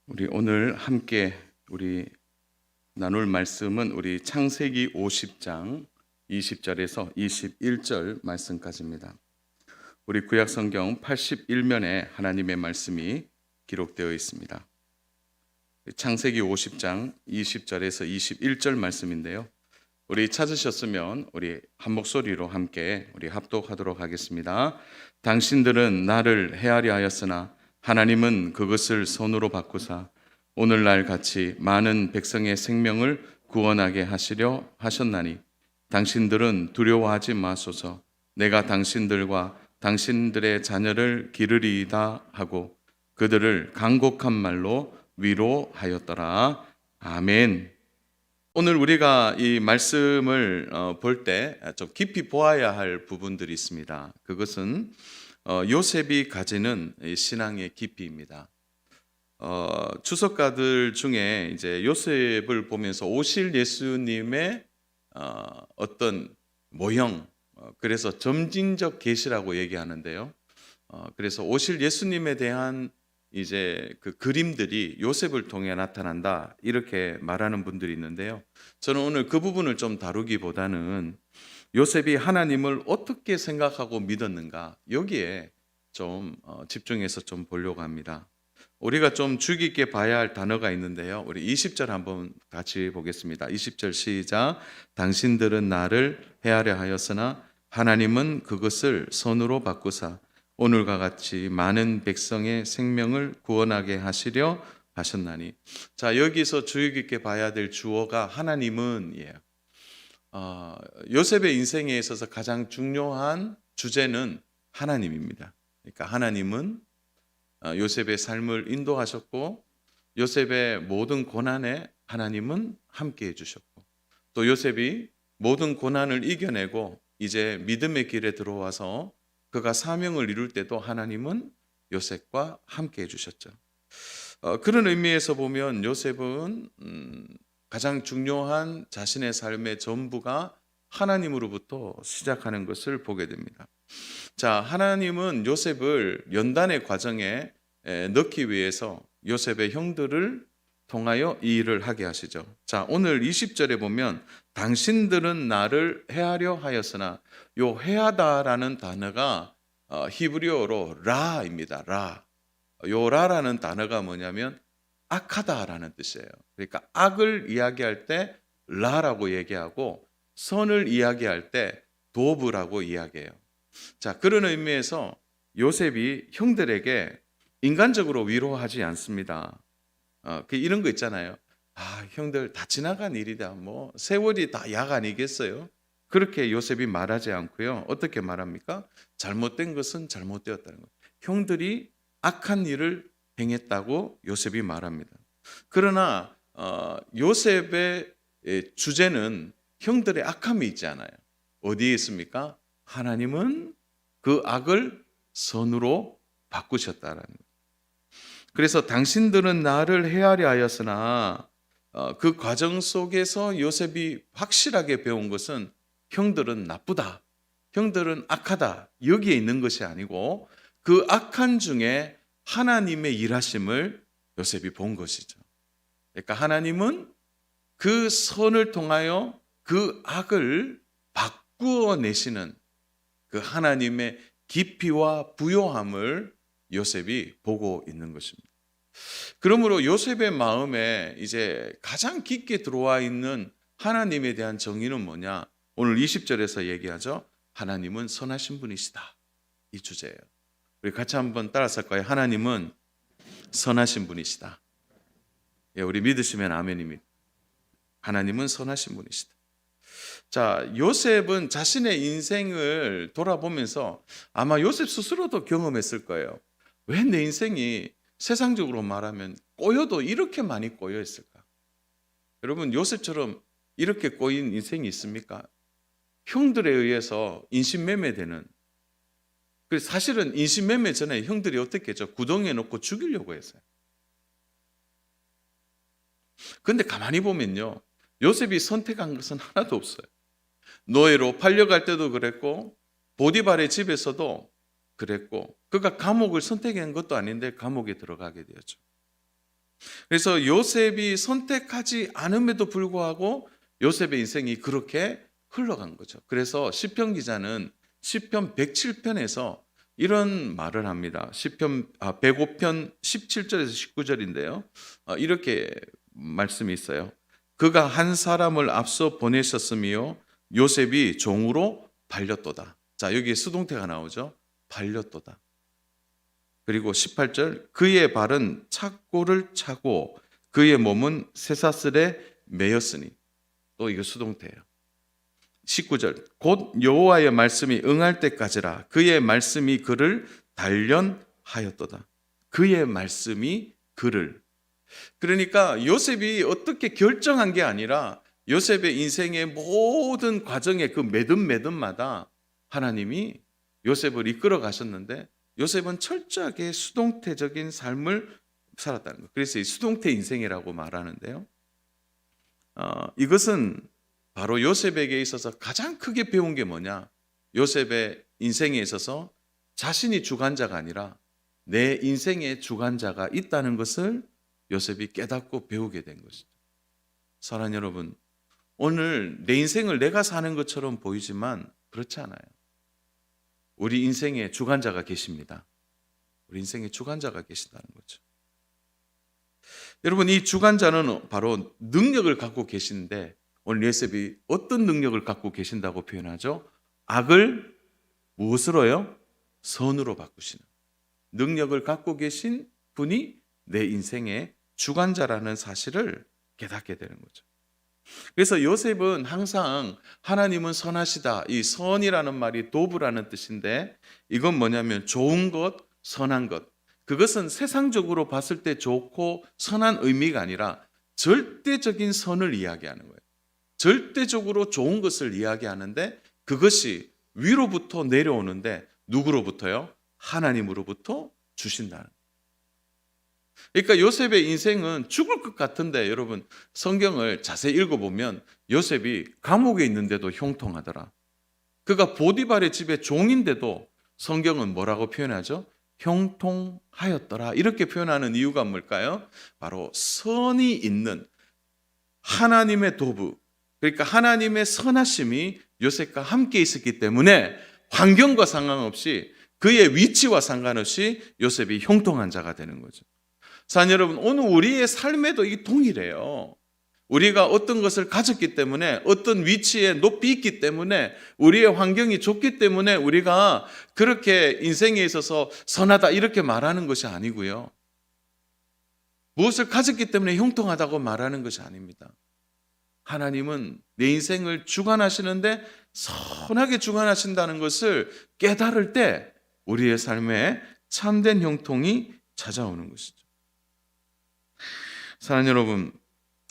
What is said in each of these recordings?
우리 오늘 함께 나눌 말씀은 우리 창세기 50장 20절에서 21절 말씀까지입니다. 우리 구약 성경 81면에 하나님의 말씀이 기록되어 있습니다. 창세기 50장 20절에서 21절 말씀인데요. 우리 찾으셨으면 우리 한 목소리로 함께 우리 합독하도록 하겠습니다. 당신들은 나를 헤아려 하였으나 하나님은 그것을 손으로 바꾸사 오늘날 같이 많은 백성의 생명을 구원하게 하시려 하셨나니 당신들은 두려워하지 마소서. 내가 당신들과 당신들의 자녀를 기르리이다 하고 그들을 간곡한 말로 위로하였더라. 아멘. 오늘 우리가 이 말씀을 볼 때 좀 깊이 보아야 할 부분들이 있습니다. 그것은 요셉이 가지는 신앙의 깊이입니다. 추석가들 중에 이제 요셉을 보면서 오실 예수님의 어떤 모형, 그래서 점진적 계시라고 얘기하는데요. 그래서 오실 예수님에 대한 이제 그 그림들이 요셉을 통해 나타난다 이렇게 말하는 분들이 있는데요. 저는 오늘 그 부분을 좀 다루기보다는 요셉이 하나님을 어떻게 생각하고 믿었는가 여기에 좀 집중해서 좀 보려고 합니다. 우리가 좀 주의 깊게 봐야 할 단어가 있는데요. 우리 20절 한번 같이 보겠습니다. 20절 시작. 당신들은 나를 헤아려 하였으나 하나님은 그것을 선으로 바꾸사 오늘과 같이 많은 백성의 생명을 구원하게 하시려 하셨나니. 자, 여기서 주의 깊게 봐야 될 주어가 하나님은이에요. 요셉의 인생에 있어서 가장 중요한 주제는 하나님입니다. 그러니까 하나님은 요셉의 삶을 인도하셨고 요셉의 모든 고난에 하나님은 함께 해주셨고 또 요셉이 모든 고난을 이겨내고 이제 믿음의 길에 들어와서 그가 사명을 이룰 때도 하나님은 요셉과 함께 해주셨죠. 그런 의미에서 보면 요셉은 가장 중요한 자신의 삶의 전부가 하나님으로부터 시작하는 것을 보게 됩니다. 자, 하나님은 요셉을 연단의 과정에 넣기 위해서 요셉의 형들을 통하여 이 일을 하게 하시죠. 자, 오늘 20절에 보면 당신들은 나를 헤아려 하였으나 요 헤아다라는 단어가 히브리어로 라입니다. 라. 요 라라는 단어가 뭐냐면 악하다라는 뜻이에요. 그러니까 악을 이야기할 때 라라고 얘기하고 선을 이야기할 때 도브라고 이야기해요. 자, 그런 의미에서 요셉이 형들에게 인간적으로 위로하지 않습니다. 이런 거 있잖아요. 형들 다 지나간 일이다. 뭐 세월이 다 약 아니겠어요? 그렇게 요셉이 말하지 않고요. 어떻게 말합니까? 잘못된 것은 잘못되었다는 것. 형들이 악한 일을 행했다고 요셉이 말합니다. 그러나 요셉의 주제는 형들의 악함이 있지 않아요. 어디에 있습니까? 하나님은 그 악을 선으로 바꾸셨다라는 거예요. 그래서 당신들은 나를 헤아려 하였으나 그 과정 속에서 요셉이 확실하게 배운 것은 형들은 나쁘다, 형들은 악하다 여기에 있는 것이 아니고 그 악한 중에 하나님의 일하심을 요셉이 본 것이죠. 그러니까 하나님은 그 선을 통하여 그 악을 바꾸어 내시는 그 하나님의 깊이와 부요함을 요셉이 보고 있는 것입니다. 그러므로 요셉의 마음에 이제 가장 깊게 들어와 있는 하나님에 대한 정의는 뭐냐? 오늘 20절에서 얘기하죠. 하나님은 선하신 분이시다. 이 주제예요. 우리 같이 한번 따라서 할까요? 하나님은 선하신 분이시다. 예, 우리 믿으시면 아멘입니다. 하나님은 선하신 분이시다. 자, 요셉은 자신의 인생을 돌아보면서 아마 요셉 스스로도 경험했을 거예요. 왜 내 인생이 세상적으로 말하면 꼬여도 이렇게 많이 꼬여 있을까? 여러분, 요셉처럼 이렇게 꼬인 인생이 있습니까? 형들에 의해서 인신매매되는. 그래서 사실은 인신매매 전에 형들이 어떻게 했죠? 구덩이에 넣고 죽이려고 했어요. 그런데 가만히 보면요, 요셉이 선택한 것은 하나도 없어요. 노예로 팔려갈 때도 그랬고 보디발의 집에서도 그랬고 그가 감옥을 선택한 것도 아닌데 감옥에 들어가게 되었죠. 그래서 요셉이 선택하지 않음에도 불구하고 요셉의 인생이 그렇게 흘러간 거죠. 그래서 시편 기자는 시편 107편에서 이런 말을 합니다. 시편 105편 17절에서 19절인데요. 이렇게 말씀이 있어요. 그가 한 사람을 앞서 보내셨으며 요셉이 종으로 발렸도다. 자, 여기 수동태가 나오죠. 발렸도다. 그리고 18절 그의 발은 착고를 차고 그의 몸은 쇠사슬에 매였으니, 또 이거 수동태예요. 19절 곧 여호와의 말씀이 응할 때까지라 그의 말씀이 그를 단련하였도다. 그의 말씀이 그를, 그러니까 요셉이 어떻게 결정한 게 아니라 요셉의 인생의 모든 과정의 그 매듭마다 하나님이 요셉을 이끌어 가셨는데 요셉은 철저하게 수동태적인 삶을 살았다는 거예요. 그래서 이 수동태 인생이라고 말하는데요. 이것은 바로 요셉에게 있어서 가장 크게 배운 게 뭐냐? 요셉의 인생에 있어서 자신이 주관자가 아니라 내 인생의 주관자가 있다는 것을 요셉이 깨닫고 배우게 된 것이죠. 사랑하는 여러분, 오늘 내 인생을 내가 사는 것처럼 보이지만 그렇지 않아요. 우리 인생의 주관자가 계십니다. 우리 인생의 주관자가 계시다는 거죠. 여러분, 이 주관자는 바로 능력을 갖고 계신데 오늘 요셉이 어떤 능력을 갖고 계신다고 표현하죠? 악을 무엇으로요? 선으로 바꾸시는 능력을 갖고 계신 분이 내 인생의 주관자라는 사실을 깨닫게 되는 거죠. 그래서 요셉은 항상 하나님은 선하시다. 이 선이라는 말이 도브라는 뜻인데 이건 뭐냐면 좋은 것, 선한 것. 그것은 세상적으로 봤을 때 좋고 선한 의미가 아니라 절대적인 선을 이야기하는 거예요. 절대적으로 좋은 것을 이야기하는데 그것이 위로부터 내려오는데 누구로부터요? 하나님으로부터 주신다는 거예요. 그러니까 요셉의 인생은 죽을 것 같은데 여러분 성경을 자세히 읽어보면 요셉이 감옥에 있는데도 형통하더라. 그가 보디발의 집의 종인데도 성경은 뭐라고 표현하죠? 형통하였더라. 이렇게 표현하는 이유가 뭘까요? 바로 선이 있는 하나님의 도부, 그러니까 하나님의 선하심이 요셉과 함께 있었기 때문에 환경과 상관없이 그의 위치와 상관없이 요셉이 형통한 자가 되는 거죠. 사랑하는 여러분, 오늘 우리의 삶에도 이게 동일해요. 우리가 어떤 것을 가졌기 때문에 어떤 위치에 높이 있기 때문에 우리의 환경이 좋기 때문에 우리가 그렇게 인생에 있어서 선하다 이렇게 말하는 것이 아니고요. 무엇을 가졌기 때문에 형통하다고 말하는 것이 아닙니다. 하나님은 내 인생을 주관하시는데 선하게 주관하신다는 것을 깨달을 때 우리의 삶에 참된 형통이 찾아오는 것이죠. 사랑하는 여러분,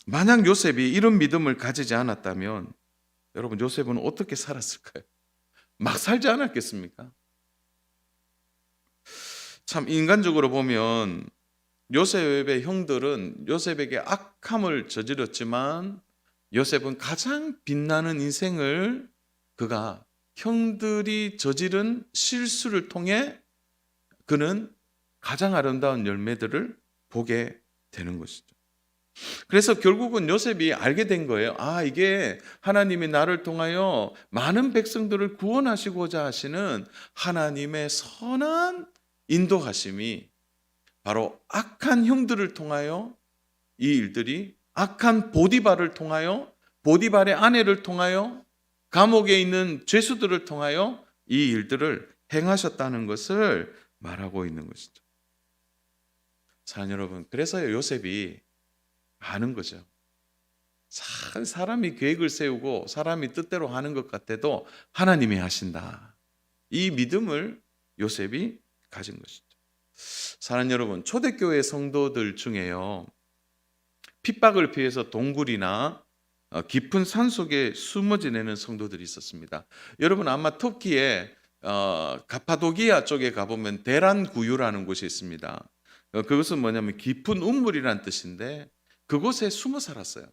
만약 요셉이 이런 믿음을 가지지 않았다면 여러분 요셉은 어떻게 살았을까요? 막 살지 않았겠습니까? 참 인간적으로 보면 요셉의 형들은 요셉에게 악함을 저질렀지만 요셉은 가장 빛나는 인생을 그가 형들이 저지른 실수를 통해 그는 가장 아름다운 열매들을 보게 되는 것이죠. 그래서 결국은 요셉이 알게 된 거예요. 아, 이게 하나님이 나를 통하여 많은 백성들을 구원하시고자 하시는 하나님의 선한 인도하심이 바로 악한 형들을 통하여 이 일들이 악한 보디발을 통하여 보디발의 아내를 통하여 감옥에 있는 죄수들을 통하여 이 일들을 행하셨다는 것을 말하고 있는 것이죠. 사랑하는 여러분, 그래서 요셉이 아는 거죠. 사람이 계획을 세우고 사람이 뜻대로 하는 것 같아도 하나님이 하신다. 이 믿음을 요셉이 가진 것이죠. 사랑하는 여러분, 초대교회 성도들 중에요, 핍박을 피해서 동굴이나 깊은 산속에 숨어 지내는 성도들이 있었습니다. 여러분 아마 터키에 가파도기아 쪽에 가보면 데란구유라는 곳이 있습니다. 그것은 뭐냐면 깊은 우물이란 뜻인데 그곳에 숨어 살았어요.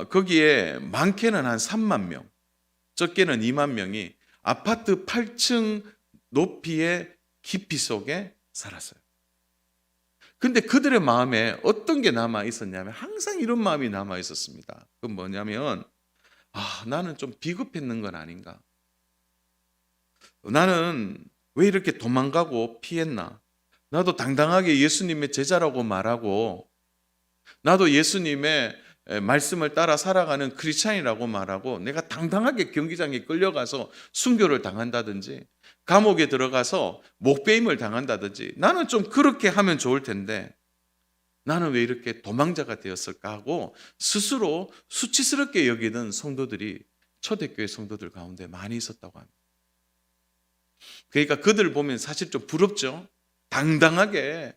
거기에 많게는 한 3만 명, 적게는 2만 명이 아파트 8층 높이의 깊이 속에 살았어요. 근데 그들의 마음에 어떤 게 남아 있었냐면 항상 이런 마음이 남아 있었습니다. 그건 뭐냐면 나는 좀 비겁했는 건 아닌가? 나는 왜 이렇게 도망가고 피했나? 나도 당당하게 예수님의 제자라고 말하고 나도 예수님의 말씀을 따라 살아가는 크리스찬이라고 말하고 내가 당당하게 경기장에 끌려가서 순교를 당한다든지 감옥에 들어가서 목배임을 당한다든지 나는 좀 그렇게 하면 좋을 텐데 나는 왜 이렇게 도망자가 되었을까 하고 스스로 수치스럽게 여기는 성도들이 초대교회 성도들 가운데 많이 있었다고 합니다. 그러니까 그들을 보면 사실 좀 부럽죠. 당당하게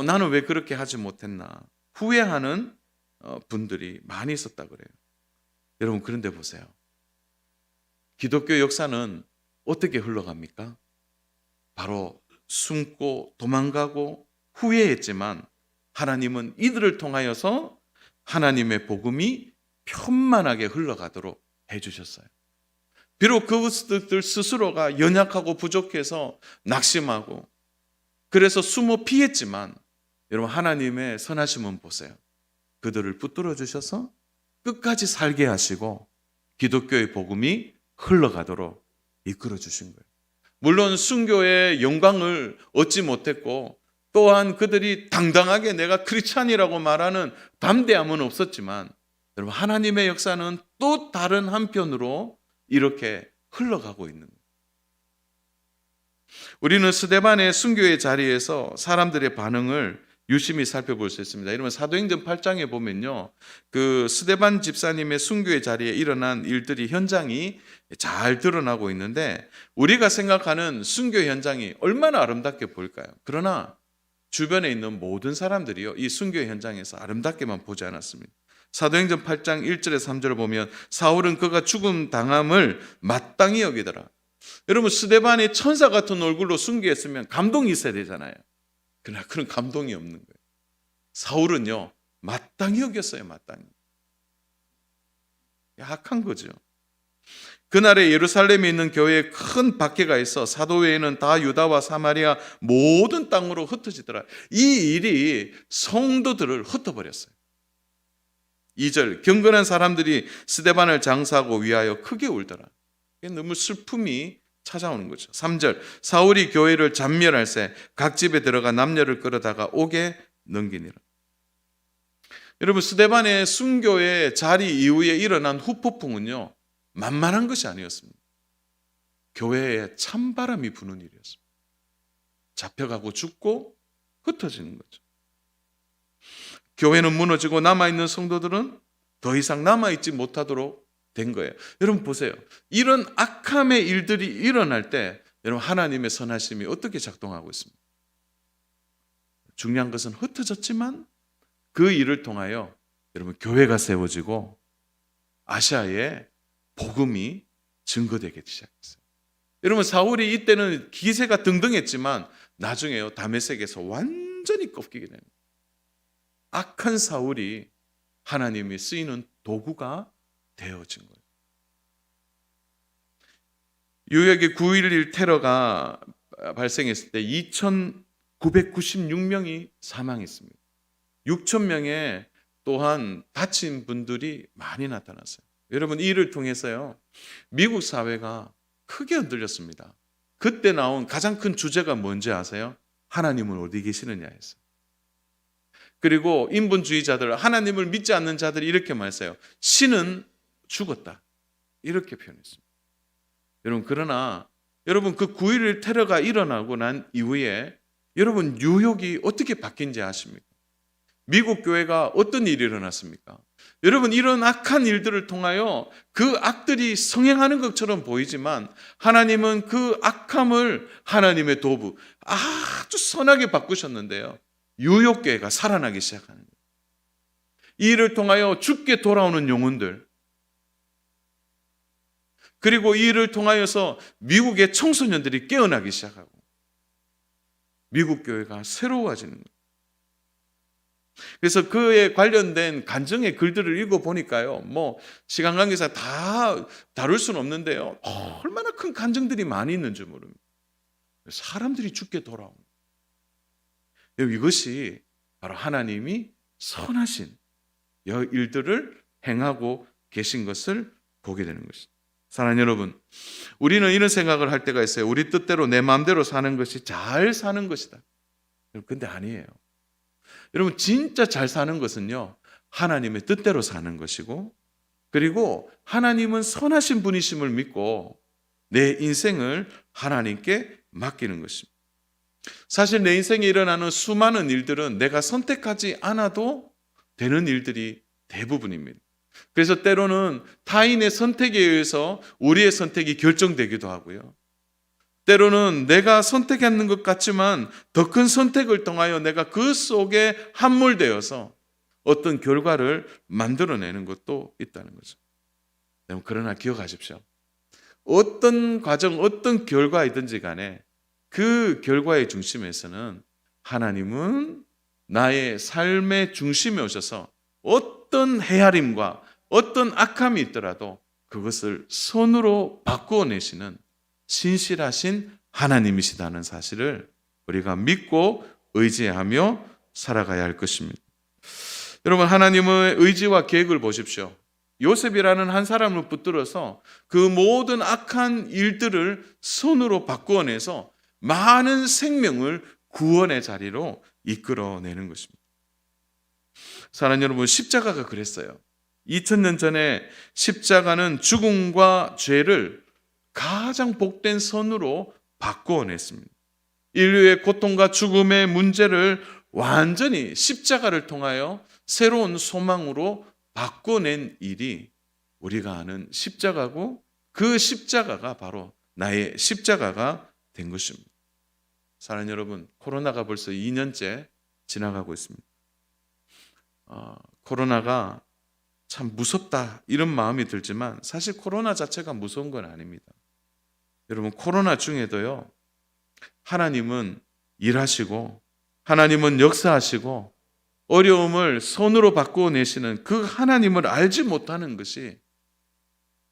나는 왜 그렇게 하지 못했나 후회하는 분들이 많이 있었다 그래요. 여러분 그런데 보세요. 기독교 역사는 어떻게 흘러갑니까? 바로 숨고 도망가고 후회했지만 하나님은 이들을 통하여서 하나님의 복음이 편만하게 흘러가도록 해주셨어요. 비록 그것들 스스로가 연약하고 부족해서 낙심하고 그래서 숨어 피했지만 여러분 하나님의 선하심은 보세요. 그들을 붙들어 주셔서 끝까지 살게 하시고 기독교의 복음이 흘러가도록 이끌어 주신 거예요. 물론 순교의 영광을 얻지 못했고 또한 그들이 당당하게 내가 크리스찬이라고 말하는 담대함은 없었지만 여러분 하나님의 역사는 또 다른 한편으로 이렇게 흘러가고 있는 거예요. 우리는 스데반의 순교의 자리에서 사람들의 반응을 유심히 살펴볼 수 있습니다. 여러분 사도행전 8장에 보면요, 그 스데반 집사님의 순교의 자리에 일어난 일들이 현장이 잘 드러나고 있는데 우리가 생각하는 순교 현장이 얼마나 아름답게 보일까요? 그러나 주변에 있는 모든 사람들이요 이 순교 현장에서 아름답게만 보지 않았습니다. 사도행전 8장 1절에 3절을 보면 사울은 그가 죽음 당함을 마땅히 여기더라. 여러분 스데반이 천사 같은 얼굴로 순교했으면 감동이 있어야 되잖아요. 그러나 그런 감동이 없는 거예요. 사울은요 마땅히 여겼어요. 마땅히. 약한 거죠. 그날에 예루살렘에 있는 교회에 큰 박해가 있어 사도 외에는 다 유다와 사마리아 모든 땅으로 흩어지더라. 이 일이 성도들을 흩어버렸어요. 2절 경건한 사람들이 스데반을 장사하고 위하여 크게 울더라. 너무 슬픔이 찾아오는 거죠. 3절 사울이 교회를 잔멸할세 각 집에 들어가 남녀를 끌어다가 옥에 넘기니라. 여러분 스데반의 순교의 자리 이후에 일어난 후폭풍은요 만만한 것이 아니었습니다. 교회에 찬바람이 부는 일이었습니다. 잡혀가고 죽고 흩어지는 거죠. 교회는 무너지고 남아있는 성도들은 더 이상 남아있지 못하도록 된 거예요. 여러분 보세요. 이런 악함의 일들이 일어날 때 여러분 하나님의 선하심이 어떻게 작동하고 있습니까? 중요한 것은 흩어졌지만 그 일을 통하여 여러분 교회가 세워지고 아시아에 복음이 증거되기 시작했어요. 여러분 사울이 이때는 기세가 등등했지만 나중에요 다메섹에서 완전히 꺾이게 됩니다. 악한 사울이 하나님이 쓰이는 도구가 되어진 거예요. 뉴욕의 9.11 테러가 발생했을 때 2,996명이 사망했습니다. 6,000명의 또한 다친 분들이 많이 나타났어요. 여러분 이 일을 통해서요 미국 사회가 크게 흔들렸습니다. 그때 나온 가장 큰 주제가 뭔지 아세요? 하나님은 어디 계시느냐였어요. 그리고 인본주의자들, 하나님을 믿지 않는 자들이 이렇게 말했어요. 신은 죽었다. 이렇게 표현했습니다. 여러분 그러나 여러분 그 9.11 테러가 일어나고 난 이후에 여러분 뉴욕이 어떻게 바뀐지 아십니까? 미국 교회가 어떤 일이 일어났습니까? 여러분 이런 악한 일들을 통하여 그 악들이 성행하는 것처럼 보이지만 하나님은 그 악함을 하나님의 도구 아주 선하게 바꾸셨는데요. 뉴욕 교회가 살아나기 시작하는 거예요. 이 일을 통하여 죽게 돌아오는 영혼들 그리고 이 일을 통하여서 미국의 청소년들이 깨어나기 시작하고 미국 교회가 새로워지는 거예요. 그래서 그에 관련된 간증의 글들을 읽어보니까요 뭐 시간 관계상 다 다룰 수는 없는데요 얼마나 큰 간증들이 많이 있는지 모릅니다. 사람들이 죽게 돌아옵니다. 이것이 바로 하나님이 선하신 일들을 행하고 계신 것을 보게 되는 것입니다. 사랑하는 여러분, 우리는 이런 생각을 할 때가 있어요. 우리 뜻대로 내 마음대로 사는 것이 잘 사는 것이다. 근데 아니에요. 여러분, 진짜 잘 사는 것은요, 하나님의 뜻대로 사는 것이고, 그리고 하나님은 선하신 분이심을 믿고 내 인생을 하나님께 맡기는 것입니다. 사실 내 인생에 일어나는 수많은 일들은 내가 선택하지 않아도 되는 일들이 대부분입니다. 그래서 때로는 타인의 선택에 의해서 우리의 선택이 결정되기도 하고요. 때로는 내가 선택했는 것 같지만 더 큰 선택을 통하여 내가 그 속에 함몰되어서 어떤 결과를 만들어내는 것도 있다는 거죠. 그러나 기억하십시오. 어떤 과정, 어떤 결과이든지 간에 그 결과의 중심에서는 하나님은 나의 삶의 중심에 오셔서 어떤 헤아림과 어떤 악함이 있더라도 그것을 선으로 바꾸어 내시는 신실하신 하나님이시다는 사실을 우리가 믿고 의지하며 살아가야 할 것입니다. 여러분, 하나님의 의지와 계획을 보십시오. 요셉이라는 한 사람을 붙들어서 그 모든 악한 일들을 손으로 바꾸어내서 많은 생명을 구원의 자리로 이끌어내는 것입니다. 사랑하는 여러분, 십자가가 그랬어요. 2000년 전에 십자가는 죽음과 죄를 가장 복된 선으로 바꾸어냈습니다. 인류의 고통과 죽음의 문제를 완전히 십자가를 통하여 새로운 소망으로 바꿔낸 일이 우리가 아는 십자가고, 그 십자가가 바로 나의 십자가가 된 것입니다. 사랑하는 여러분, 코로나가 벌써 2년째 지나가고 있습니다. 코로나가 참 무섭다 이런 마음이 들지만 사실 코로나 자체가 무서운 건 아닙니다. 여러분, 코로나 중에도요, 하나님은 일하시고 하나님은 역사하시고 어려움을 손으로 바꾸어내시는 그 하나님을 알지 못하는 것이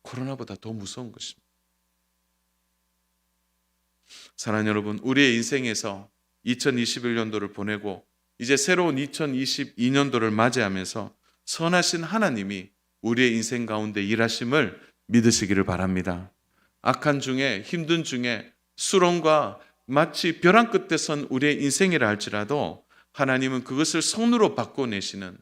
코로나보다 더 무서운 것입니다. 사랑하는 여러분, 우리의 인생에서 2021년도를 보내고 이제 새로운 2022년도를 맞이하면서 선하신 하나님이 우리의 인생 가운데 일하심을 믿으시기를 바랍니다. 악한 중에, 힘든 중에, 수렁과 마치 벼랑 끝에 선 우리의 인생이라 할지라도 하나님은 그것을 선으로 바꿔내시는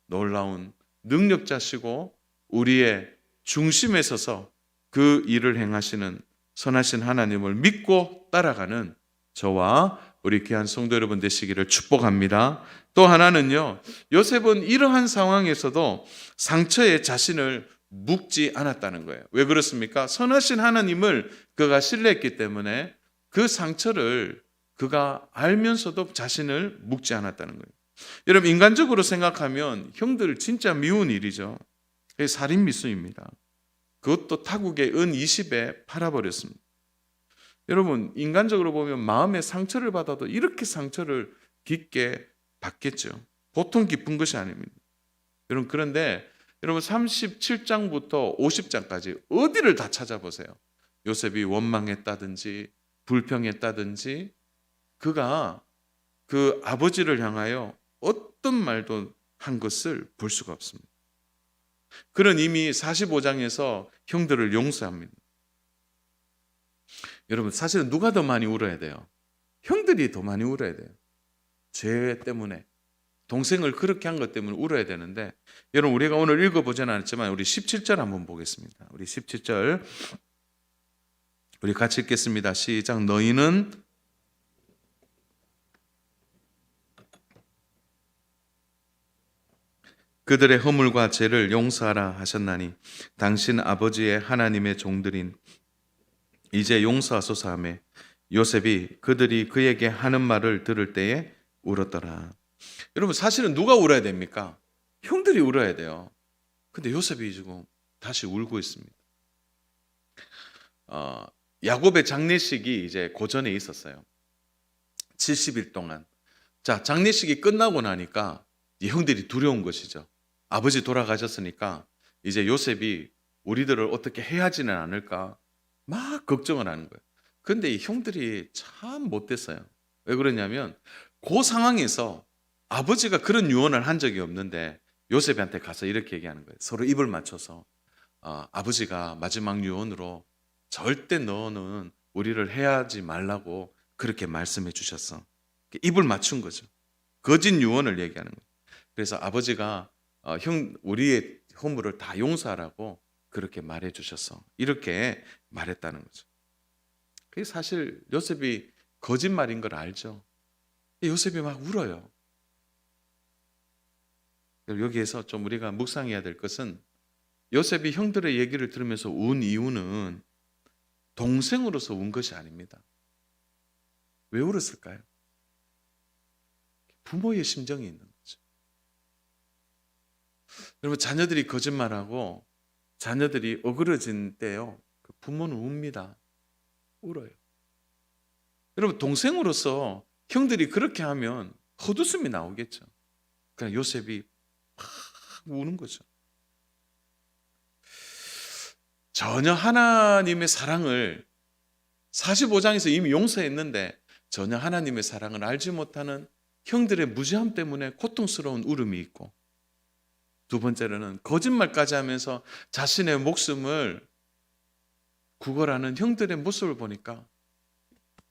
놀라운 능력자시고 우리의 중심에 서서 그 일을 행하시는 선하신 하나님을 믿고 따라가는 저와 우리 귀한 성도 여러분 되시기를 축복합니다. 또 하나는요, 요셉은 이러한 상황에서도 상처에 자신을 묶지 않았다는 거예요. 왜 그렇습니까? 선하신 하나님을 그가 신뢰했기 때문에 그 상처를 그가 알면서도 자신을 묶지 않았다는 거예요. 여러분, 인간적으로 생각하면 형들 진짜 미운 일이죠. 살인 미수입니다. 그것도 타국의 은 20에 팔아버렸습니다. 여러분, 인간적으로 보면 마음의 상처를 받아도 이렇게 상처를 깊게 받겠죠. 보통 깊은 것이 아닙니다. 여러분, 그런데 여러분 37장부터 50장까지 어디를 다 찾아보세요. 요셉이 원망했다든지 불평했다든지 그가 그 아버지를 향하여 어떤 말도 한 것을 볼 수가 없습니다. 그는 이미 45장에서 형들을 용서합니다. 여러분, 사실은 누가 더 많이 울어야 돼요? 형들이 더 많이 울어야 돼요. 죄 때문에, 동생을 그렇게 한 것 때문에 울어야 되는데, 여러분, 우리가 오늘 읽어보지는 않았지만 우리 17절 한번 보겠습니다. 우리 17절 우리 같이 읽겠습니다. 시작. 너희는 그들의 허물과 죄를 용서하라 하셨나니 당신 아버지의 하나님의 종들인 이제 용서하소서 하며 요셉이 그들이 그에게 하는 말을 들을 때에 울었더라. 여러분, 사실은 누가 울어야 됩니까? 형들이 울어야 돼요. 근데 요셉이 지금 다시 울고 있습니다. 야곱의 장례식이 이제 고전에 있었어요. 70일 동안. 자, 장례식이 끝나고 나니까 형들이 두려운 것이죠. 아버지 돌아가셨으니까 이제 요셉이 우리들을 어떻게 해하지는 않을까 막 걱정을 하는 거예요. 근데 이 형들이 참 못됐어요. 왜 그러냐면 그 상황에서 아버지가 그런 유언을 한 적이 없는데 요셉한테 가서 이렇게 얘기하는 거예요. 서로 입을 맞춰서 아버지가 마지막 유언으로 절대 너는 우리를 해하지 말라고 그렇게 말씀해 주셨어. 입을 맞춘 거죠. 거짓 유언을 얘기하는 거예요. 그래서 아버지가 우리의 허물을 다 용서하라고 그렇게 말해 주셨어. 이렇게 말했다는 거죠. 그게 사실 요셉이 거짓말인 걸 알죠. 요셉이 막 울어요. 여기에서 좀 우리가 묵상해야 될 것은 요셉이 형들의 얘기를 들으면서 운 이유는 동생으로서 운 것이 아닙니다. 왜 울었을까요? 부모의 심정이 있는 거죠. 여러분, 자녀들이 거짓말하고 자녀들이 어그러진 때요, 그 부모는 웁니다. 울어요. 여러분, 동생으로서 형들이 그렇게 하면 헛웃음이 나오겠죠. 그러니까 요셉이 막 우는 거죠. 전혀 하나님의 사랑을 45장에서 이미 용서했는데 전혀 하나님의 사랑을 알지 못하는 형들의 무지함 때문에 고통스러운 울음이 있고, 두 번째로는 거짓말까지 하면서 자신의 목숨을 구걸하는 형들의 모습을 보니까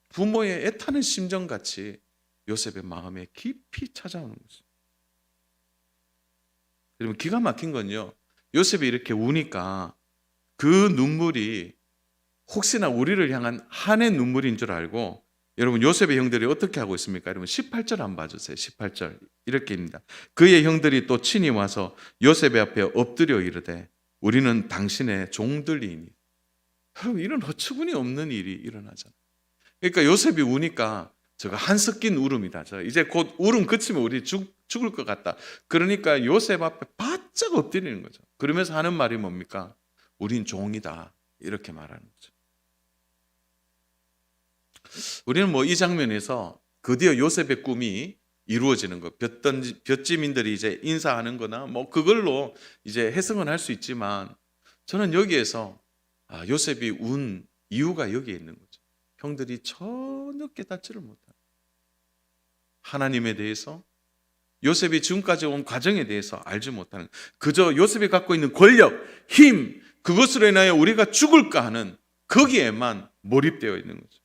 부모의 애타는 심정같이 요셉의 마음에 깊이 찾아오는 거죠. 여러분, 기가 막힌 건요, 요셉이 이렇게 우니까 그 눈물이 혹시나 우리를 향한 한의 눈물인 줄 알고, 여러분, 요셉의 형들이 어떻게 하고 있습니까? 여러분, 18절 한번 봐주세요. 18절 이렇게입니다. 그의 형들이 또 친히 와서 요셉의 앞에 엎드려 이르되 우리는 당신의 종들이니. 여러분, 이런 어처구니 없는 일이 일어나잖아요. 그러니까 요셉이 우니까 저거 한섞인 울음이다. 이제 곧 울음 그치면 우리 죽을 것 같다. 그러니까 요셉 앞에 바짝 엎드리는 거죠. 그러면서 하는 말이 뭡니까? 우린 종이다. 이렇게 말하는 거죠. 우리는 뭐 이 장면에서 드디어 요셉의 꿈이 이루어지는 것, 볏짐인들이 이제 인사하는 거나 뭐 그걸로 이제 해석은 할 수 있지만, 저는 여기에서 요셉이 운 이유가 여기에 있는 거죠. 형들이 전혀 깨닫지를 못하는, 하나님에 대해서, 요셉이 지금까지 온 과정에 대해서 알지 못하는, 그저 요셉이 갖고 있는 권력, 힘, 그것으로 인하여 우리가 죽을까 하는 거기에만 몰입되어 있는 거죠.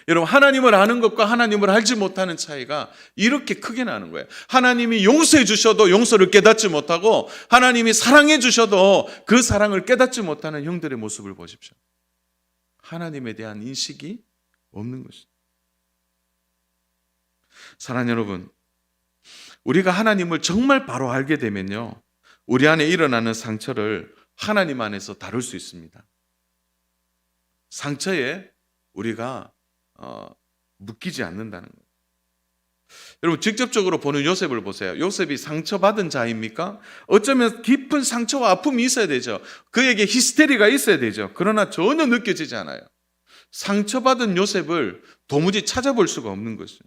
여러분, 하나님을 아는 것과 하나님을 알지 못하는 차이가 이렇게 크게 나는 거예요. 하나님이 용서해 주셔도 용서를 깨닫지 못하고, 하나님이 사랑해 주셔도 그 사랑을 깨닫지 못하는 형들의 모습을 보십시오. 하나님에 대한 인식이 없는 것이죠. 사랑하는 여러분, 우리가 하나님을 정말 바로 알게 되면요, 우리 안에 일어나는 상처를 하나님 안에서 다룰 수 있습니다. 상처에 우리가 묶이지 않는다는 거예요. 여러분, 직접적으로 보는 요셉을 보세요. 요셉이 상처받은 자입니까? 어쩌면 깊은 상처와 아픔이 있어야 되죠. 그에게 히스테리가 있어야 되죠. 그러나 전혀 느껴지지 않아요. 상처받은 요셉을 도무지 찾아볼 수가 없는 것이죠.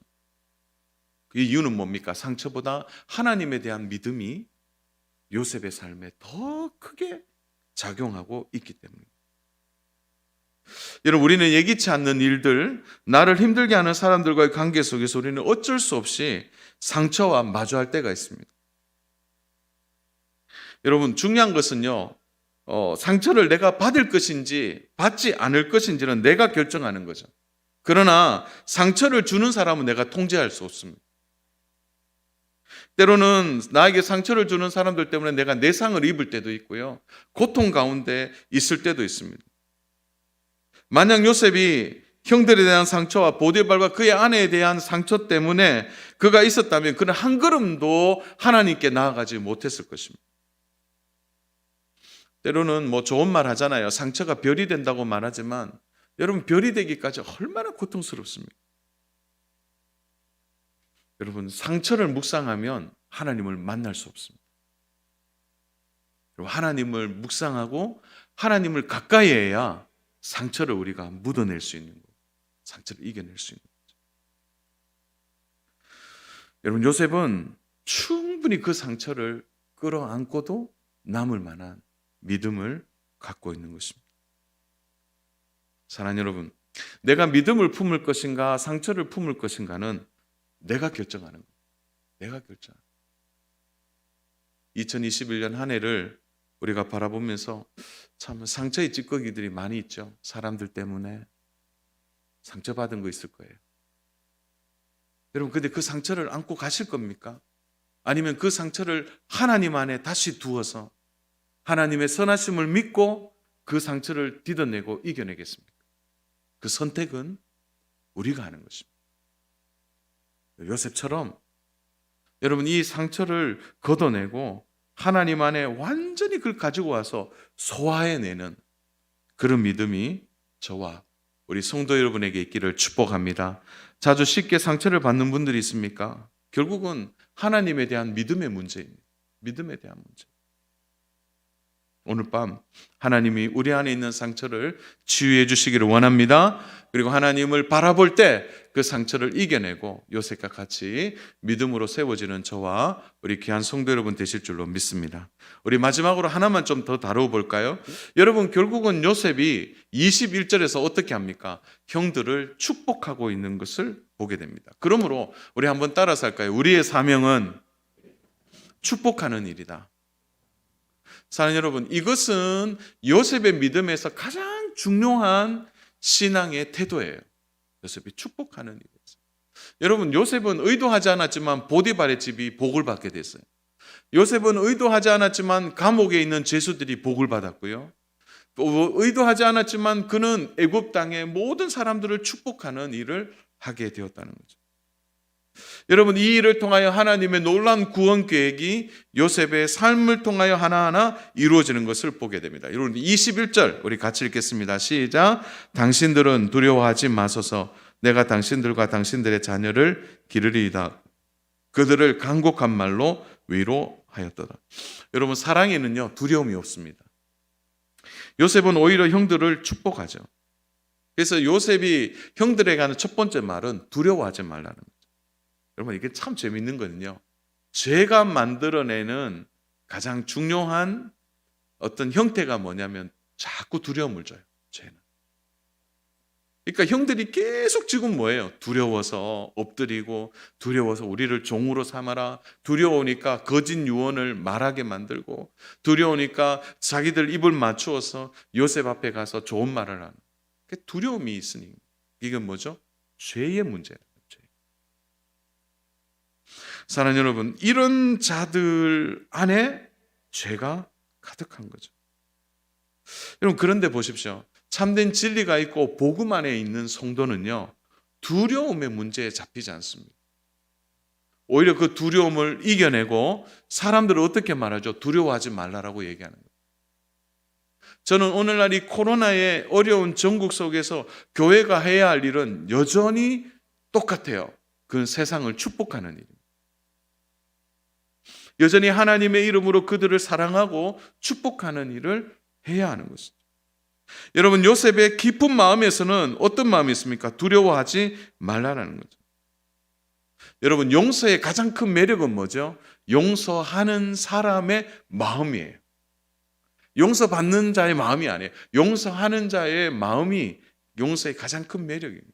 그 이유는 뭡니까? 상처보다 하나님에 대한 믿음이 요셉의 삶에 더 크게 작용하고 있기 때문입니다. 여러분, 우리는 예기치 않는 일들, 나를 힘들게 하는 사람들과의 관계 속에서 우리는 어쩔 수 없이 상처와 마주할 때가 있습니다. 여러분, 중요한 것은요, 상처를 내가 받을 것인지 받지 않을 것인지는 내가 결정하는 거죠. 그러나 상처를 주는 사람은 내가 통제할 수 없습니다. 때로는 나에게 상처를 주는 사람들 때문에 내가 내상을 입을 때도 있고요, 고통 가운데 있을 때도 있습니다. 만약 요셉이 형들에 대한 상처와 보디발과 그의 아내에 대한 상처 때문에 그가 있었다면 그는 한 걸음도 하나님께 나아가지 못했을 것입니다. 때로는 뭐 좋은 말 하잖아요. 상처가 별이 된다고 말하지만, 여러분, 별이 되기까지 얼마나 고통스럽습니까? 여러분, 상처를 묵상하면 하나님을 만날 수 없습니다. 하나님을 묵상하고 하나님을 가까이 해야 상처를 우리가 묻어낼 수 있는 거예요. 상처를 이겨낼 수 있는 거죠. 여러분, 요셉은 충분히 그 상처를 끌어안고도 남을 만한 믿음을 갖고 있는 것입니다. 사랑하는 여러분, 내가 믿음을 품을 것인가 상처를 품을 것인가는 내가 결정하는 거예요. 내가 결정한다. 2021년 한 해를 우리가 바라보면서 참 상처의 찌꺼기들이 많이 있죠. 사람들 때문에 상처받은 거 있을 거예요. 여러분, 근데 그 상처를 안고 가실 겁니까? 아니면 그 상처를 하나님 안에 다시 두어서 하나님의 선하심을 믿고 그 상처를 딛어내고 이겨내겠습니까? 그 선택은 우리가 하는 것입니다. 요셉처럼 여러분, 이 상처를 걷어내고 하나님 안에 완전히 그걸 가지고 와서 소화해내는 그런 믿음이 저와 우리 성도 여러분에게 있기를 축복합니다. 자주 쉽게 상처를 받는 분들이 있습니까? 결국은 하나님에 대한 믿음의 문제입니다. 믿음에 대한 문제. 오늘 밤 하나님이 우리 안에 있는 상처를 치유해 주시기를 원합니다. 그리고 하나님을 바라볼 때 그 상처를 이겨내고 요셉과 같이 믿음으로 세워지는 저와 우리 귀한 성도 여러분 되실 줄로 믿습니다. 우리 마지막으로 하나만 좀 더 다루어 볼까요? 여러분, 결국은 요셉이 21절에서 어떻게 합니까? 형들을 축복하고 있는 것을 보게 됩니다. 그러므로 우리 한번 따라서 할까요? 우리의 사명은 축복하는 일이다. 사랑하는 여러분, 이것은 요셉의 믿음에서 가장 중요한 신앙의 태도예요. 요셉이 축복하는 일이었어요. 여러분, 요셉은 의도하지 않았지만 보디발의 집이 복을 받게 됐어요. 요셉은 의도하지 않았지만 감옥에 있는 죄수들이 복을 받았고요. 또 의도하지 않았지만 그는 애굽 땅의 모든 사람들을 축복하는 일을 하게 되었다는 거죠. 여러분, 이 일을 통하여 하나님의 놀라운 구원 계획이 요셉의 삶을 통하여 하나하나 이루어지는 것을 보게 됩니다. 여러분, 21절 우리 같이 읽겠습니다. 시작. 당신들은 두려워하지 마소서. 내가 당신들과 당신들의 자녀를 기르리이다. 그들을 간곡한 말로 위로하였더라. 여러분, 사랑에는요 두려움이 없습니다. 요셉은 오히려 형들을 축복하죠. 그래서 요셉이 형들에게 하는 첫 번째 말은 두려워하지 말라는 거죠. 여러분, 이게 참 재밌는 거는요, 죄가 만들어내는 가장 중요한 어떤 형태가 뭐냐면 자꾸 두려움을 줘요. 죄는. 그러니까 형들이 계속 지금 뭐예요? 두려워서 엎드리고, 두려워서 우리를 종으로 삼아라, 두려우니까 거짓 유언을 말하게 만들고, 두려우니까 자기들 입을 맞추어서 요셉 앞에 가서 좋은 말을 하는, 두려움이 있으니 이건 뭐죠? 죄의 문제예요. 사랑하는 여러분, 이런 자들 안에 죄가 가득한 거죠. 여러분, 그런데 보십시오. 참된 진리가 있고 복음 안에 있는 성도는요, 두려움의 문제에 잡히지 않습니다. 오히려 그 두려움을 이겨내고 사람들을 어떻게 말하죠? 두려워하지 말라라고 얘기하는 거예요. 저는 오늘날 이 코로나의 어려운 전국 속에서 교회가 해야 할 일은 여전히 똑같아요. 그건 세상을 축복하는 일입니다. 여전히 하나님의 이름으로 그들을 사랑하고 축복하는 일을 해야 하는 것이죠. 여러분, 요셉의 깊은 마음에서는 어떤 마음이 있습니까? 두려워하지 말라는 거죠. 여러분, 용서의 가장 큰 매력은 뭐죠? 용서하는 사람의 마음이에요. 용서받는 자의 마음이 아니에요. 용서하는 자의 마음이 용서의 가장 큰 매력입니다.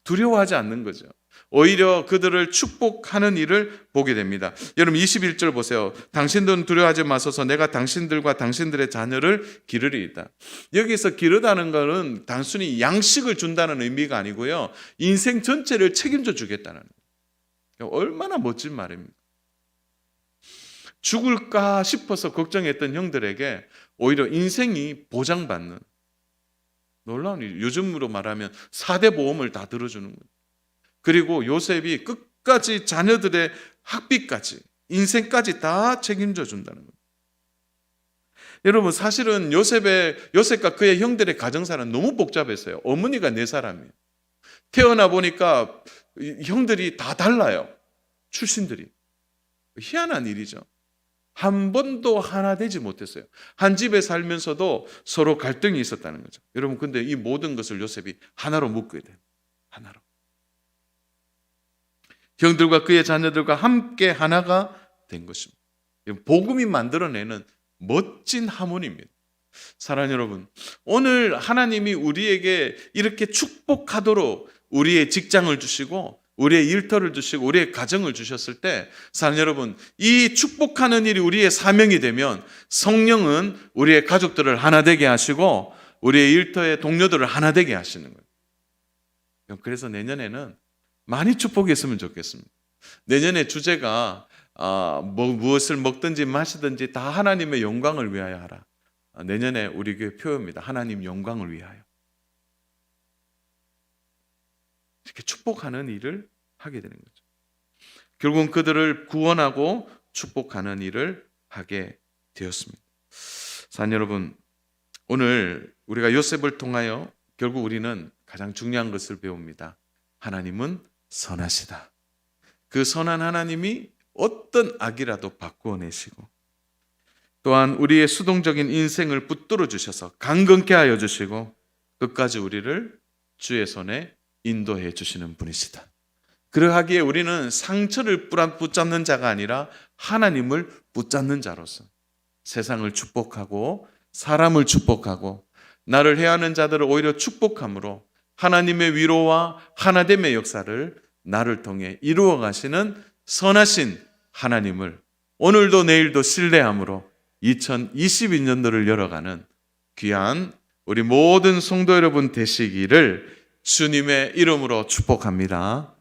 두려워하지 않는 거죠. 오히려 그들을 축복하는 일을 보게 됩니다. 여러분, 21절 보세요. 당신들은 두려워하지 마소서. 내가 당신들과 당신들의 자녀를 기르리이다. 여기서 기르다는 것은 단순히 양식을 준다는 의미가 아니고요, 인생 전체를 책임져 주겠다는 거예요. 얼마나 멋진 말입니까? 죽을까 싶어서 걱정했던 형들에게 오히려 인생이 보장받는 놀라운 일. 요즘으로 말하면 4대 보험을 다 들어주는 거예요. 그리고 요셉이 끝까지 자녀들의 학비까지, 인생까지 다 책임져 준다는 거예요. 여러분, 사실은 요셉과 그의 형들의 가정사는 너무 복잡했어요. 어머니가 4사람이에요. 태어나 보니까 형들이 다 달라요. 출신들이. 희한한 일이죠. 한 번도 하나 되지 못했어요. 한 집에 살면서도 서로 갈등이 있었다는 거죠. 여러분, 근데 이 모든 것을 요셉이 하나로 묶어야 돼요. 하나로. 형들과 그의 자녀들과 함께 하나가 된 것입니다. 복음이 만들어내는 멋진 하모니입니다. 사랑하는 여러분, 오늘 하나님이 우리에게 이렇게 축복하도록 우리의 직장을 주시고 우리의 일터를 주시고 우리의 가정을 주셨을 때 사랑 여러분, 이 축복하는 일이 우리의 사명이 되면 성령은 우리의 가족들을 하나 되게 하시고 우리의 일터의 동료들을 하나 되게 하시는 거예요. 그래서 내년에는 많이 축복했으면 좋겠습니다. 내년에 주제가 무엇을 먹든지 마시든지 다 하나님의 영광을 위하여 하라. 내년에 우리 교회 표어입니다. 하나님 영광을 위하여. 이렇게 축복하는 일을 하게 되는 거죠. 결국은 그들을 구원하고 축복하는 일을 하게 되었습니다. 사랑 여러분, 오늘 우리가 요셉을 통하여 결국 우리는 가장 중요한 것을 배웁니다. 하나님은 선하시다. 그 선한 하나님이 어떤 악이라도 바꾸어내시고 또한 우리의 수동적인 인생을 붙들어 주셔서 강건케 하여 주시고 끝까지 우리를 주의 손에 인도해 주시는 분이시다. 그러하기에 우리는 상처를 붙잡는 자가 아니라 하나님을 붙잡는 자로서 세상을 축복하고 사람을 축복하고 나를 해하는 자들을 오히려 축복함으로 하나님의 위로와 하나됨의 역사를 나를 통해 이루어 가시는 선하신 하나님을 오늘도 내일도 신뢰함으로 2022년도를 열어가는 귀한 우리 모든 성도 여러분 되시기를 주님의 이름으로 축복합니다.